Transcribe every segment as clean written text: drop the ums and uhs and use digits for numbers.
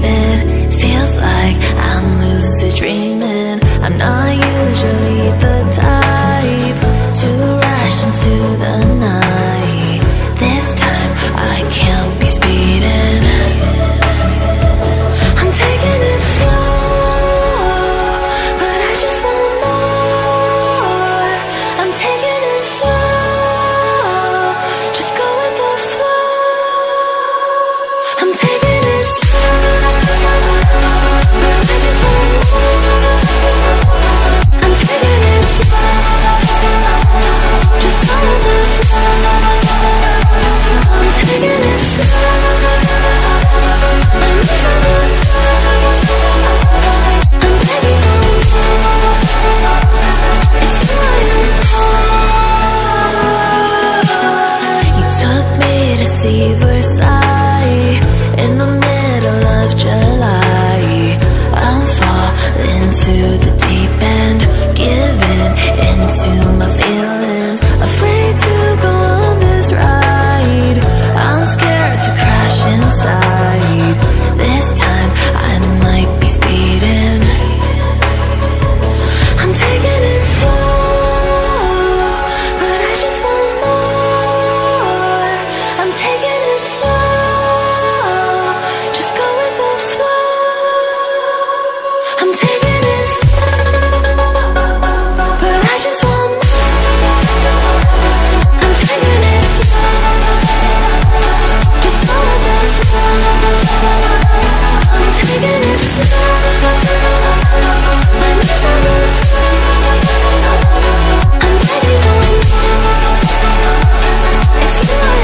breathing. Feels like I'm lucid dreaming. I'm not usually the type to rush into the night. This time I can't be speeding. I'm taking it slow, but I just want more. I'm taking it slow, just go with the flow. I'm taking it slow, but I just want more. I'm taking it slow, just go with the flow. I'm taking it slow, I'm losing the flow. I'm begging for more. It's you I adore. You took me to see Versailles in the middle of July. I'm falling to the deep end, giving into my feelings, afraid to go on this ride. I'm scared to crash inside. This time I might be speeding. I'm taking it slow, but I just want more. I'm taking it slow, just go with the flow. I'm taking it slow, but I just want more. I'm taking it slow, just go with the flow. I'm taking it slow, I'm losing the flow. I'm begging for more. It's you I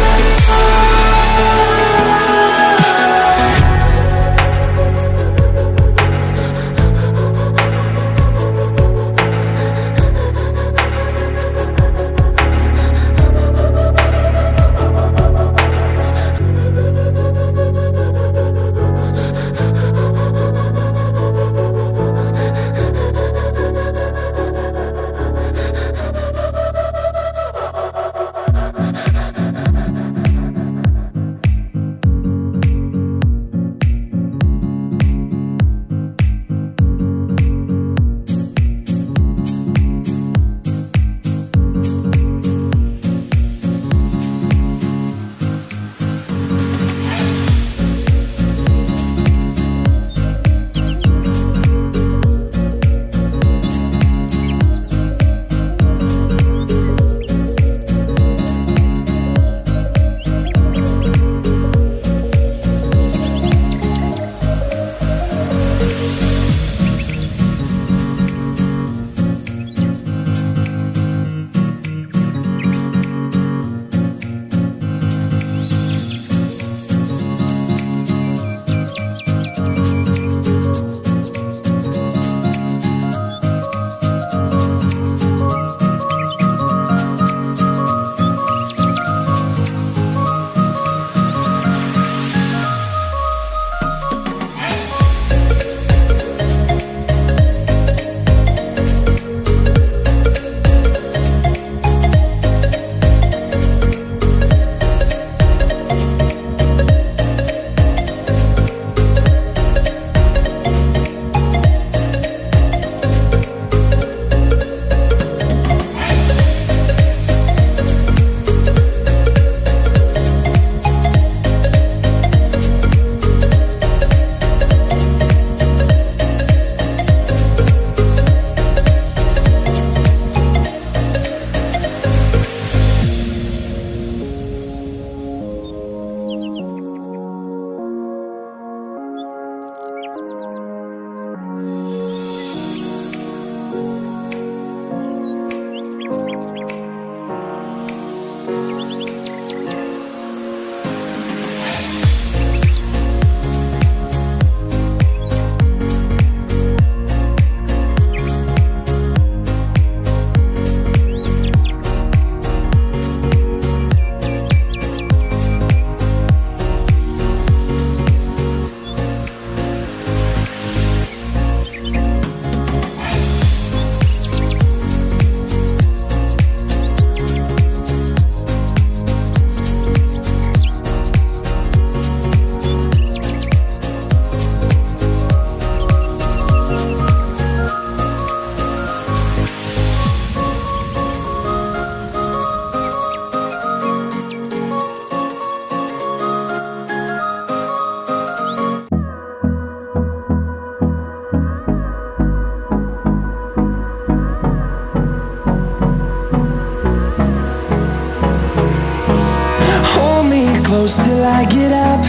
close till I get up.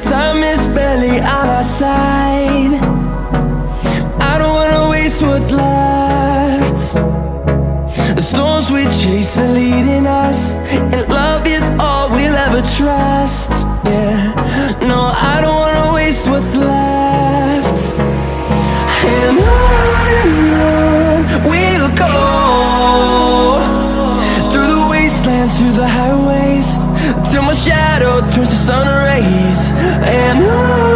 Time is barely on our side. I don't wanna waste what's left. The storms we chase are leading us, and love is all we'll ever trust. Yeah, no, I don't wanna waste what's left. And on we'll go, through the wastelands, through the highways, till my shadow turns to sun rays. And on